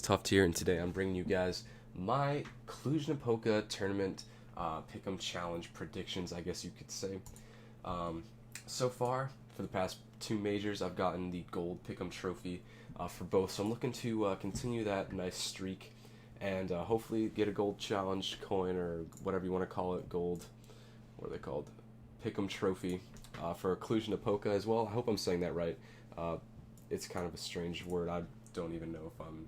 Tough Tier, and today I'm bringing you guys my Cluj-Napoca tournament pick'em challenge predictions, I guess you could say. Um, so far, for the past two majors, I've gotten the gold pick'em trophy for both, so I'm looking to continue that nice streak and hopefully get a gold challenge coin or whatever you want to call it, gold, what are they called? Pick'em trophy for Cluj-Napoca as well. I hope I'm saying that right. Uh, it's kind of a strange word. I don't even know if I'm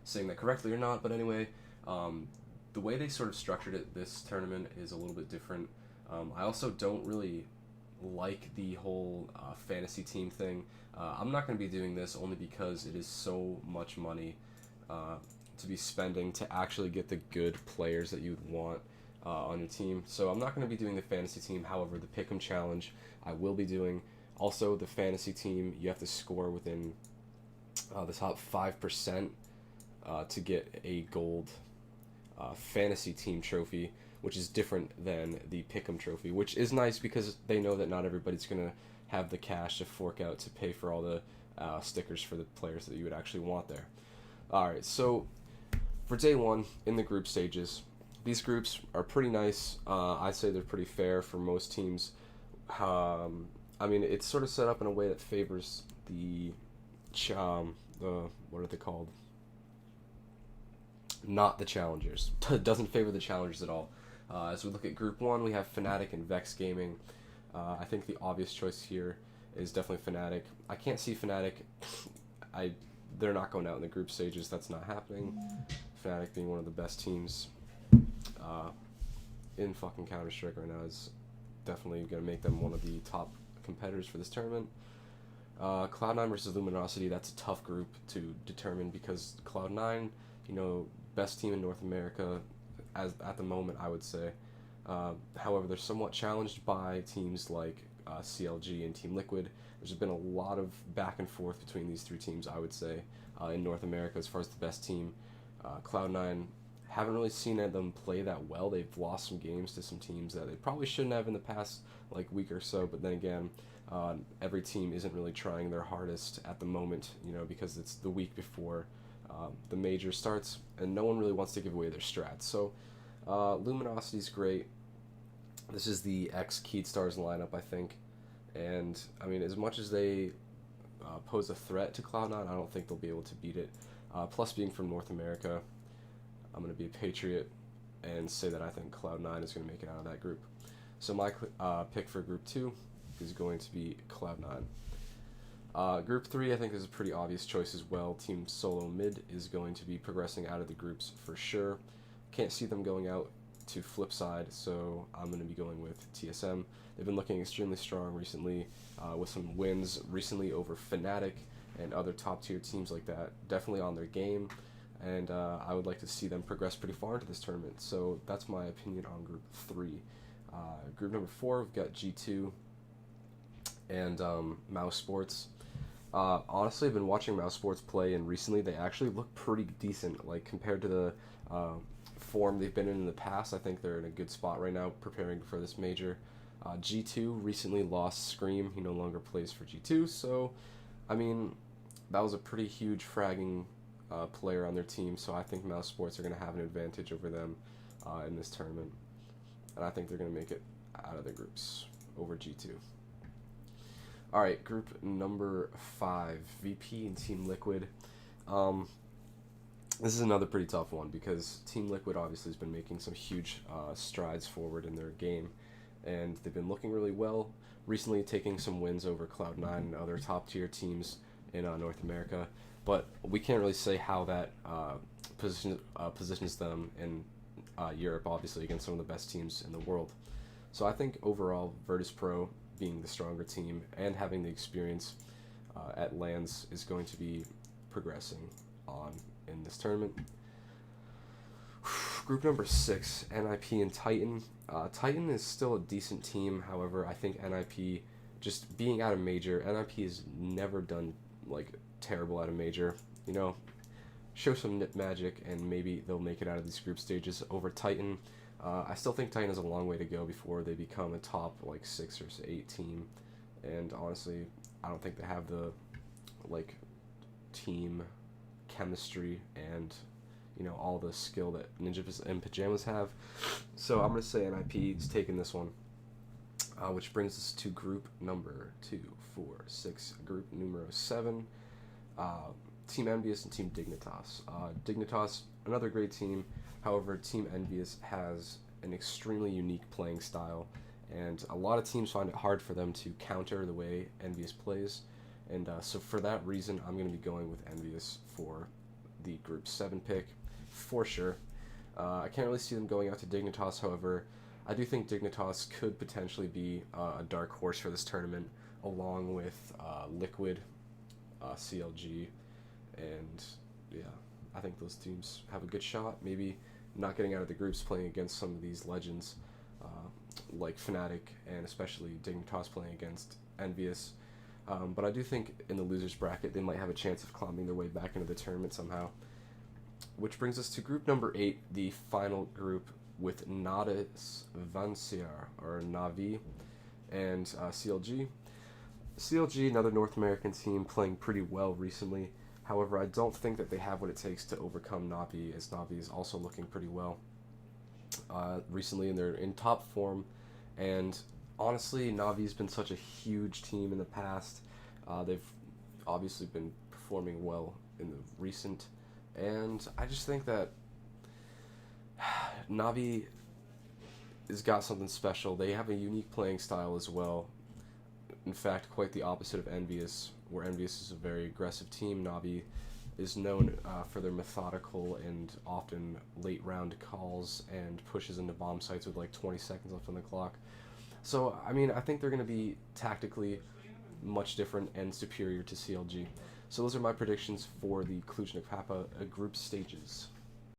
saying that correctly or not, but anyway, the way they sort of structured it this tournament is a little bit different. I also don't really like the whole fantasy team thing. I'm not going to be doing this only because it is so much money to be spending to actually get the good players that you would want on your team. So I'm not going to be doing the fantasy team. However, the Pick'em Challenge I will be doing. Also, the fantasy team, you have to score within the top 5% to get a gold fantasy team trophy, which is different than the Pick'em trophy, which is nice because they know that not everybody's going to have the cash to fork out to pay for all the stickers for the players that you would actually want there. Alright, so for day one in the group stages, these groups are pretty nice. I'd say they're pretty fair for most teams. I mean, it's sort of set up in a way that favors the what are they called? Not the challengers. It doesn't favor the challengers at all. As we look at Group 1, we have Fnatic and Vex Gaming. I think the obvious choice here is definitely Fnatic. I can't see Fnatic. They're not going out in the group stages. That's not happening. Fnatic being one of the best teams in fucking Counter-Strike right now is definitely going to make them one of the top competitors for this tournament. Cloud9 versus Luminosity, that's a tough group to determine because Cloud9, best team in North America as at the moment, I would say. However, they're somewhat challenged by teams like CLG and Team Liquid. There's been a lot of back and forth between these three teams, I would say, in North America as far as the best team. Cloud9 haven't really seen them play that well. They've lost some games to some teams that they probably shouldn't have in the past week or so, but then again, every team isn't really trying their hardest at the moment, because it's the week before the major starts, and no one really wants to give away their strats. So Luminosity's great. This is the ex-Keydstars lineup, I think, and I mean, as much as they pose a threat to Cloud9, I don't think they'll be able to beat it. Plus, being from North America, I'm going to be a patriot and say that I think Cloud9 is going to make it out of that group. So my pick for Group 2 is going to be Cloud9. Group 3, I think, is a pretty obvious choice as well. Team Solo Mid is going to be progressing out of the groups for sure. Can't see them going out to Flipside, so I'm going to be going with TSM. They've been looking extremely strong recently, with some wins recently over Fnatic and other top-tier teams like that. Definitely on their game, and I would like to see them progress pretty far into this tournament. So that's my opinion on Group 3. Group number 4, we've got G2 and Mouse Sports. Honestly, I've been watching Mouse Sports play, and recently they actually look pretty decent. Compared to the form they've been in the past, I think they're in a good spot right now, preparing for this major. G2 recently lost Scream. He no longer plays for G2, so, I mean, that was a pretty huge fragging player on their team, so I think Mouse Sports are going to have an advantage over them in this tournament. And I think they're going to make it out of the groups over G2. Alright, group number 5, VP and Team Liquid. This is another pretty tough one because Team Liquid obviously has been making some huge strides forward in their game, and they've been looking really well, recently taking some wins over Cloud9 and other top-tier teams in North America, but we can't really say how that positions them in Europe, obviously, against some of the best teams in the world. So I think overall, Virtus.pro, being the stronger team and having the experience at LANs, is going to be progressing on in this tournament. Group number 6, NIP and Titan. Titan is still a decent team, however, I think NIP, just being at a major, NIP has never done terrible at a major. Show some nip magic and maybe they'll make it out of these group stages over Titan. I still think Titan has a long way to go before they become a top 6 or 8 team, and honestly, I don't think they have the team chemistry and all the skill that Ninja and Pajamas have. So I'm gonna say NIP is taking this one, which brings us to group number 2, 4, 6, group numero 7. Team Envious and Team Dignitas. Dignitas, another great team. However, Team Envious has an extremely unique playing style, and a lot of teams find it hard for them to counter the way Envious plays. And so for that reason, I'm going to be going with Envious for the Group 7 pick, for sure. I can't really see them going out to Dignitas, however, I do think Dignitas could potentially be a dark horse for this tournament, along with Liquid, CLG, and yeah, I think those teams have a good shot. Maybe not getting out of the groups, playing against some of these legends, like Fnatic, and especially Dignitas playing against Envious. But I do think in the losers bracket they might have a chance of climbing their way back into the tournament somehow. Which brings us to group number 8, the final group, with Nadis Vanciar, or Navi, and CLG. CLG, another North American team, playing pretty well recently. However, I don't think that they have what it takes to overcome Navi, as Navi is also looking pretty well recently, and they're in top form. And honestly, Navi's been such a huge team in the past. They've obviously been performing well in the recent, and I just think that Navi has got something special. They have a unique playing style as well. In fact, quite the opposite of Envious, where Envious is a very aggressive team. Navi is known for their methodical and often late round calls and pushes into bomb sites with like 20 seconds left on the clock. So, I mean, I think they're going to be tactically much different and superior to CLG. So those are my predictions for the Cluj-Napoca group stages.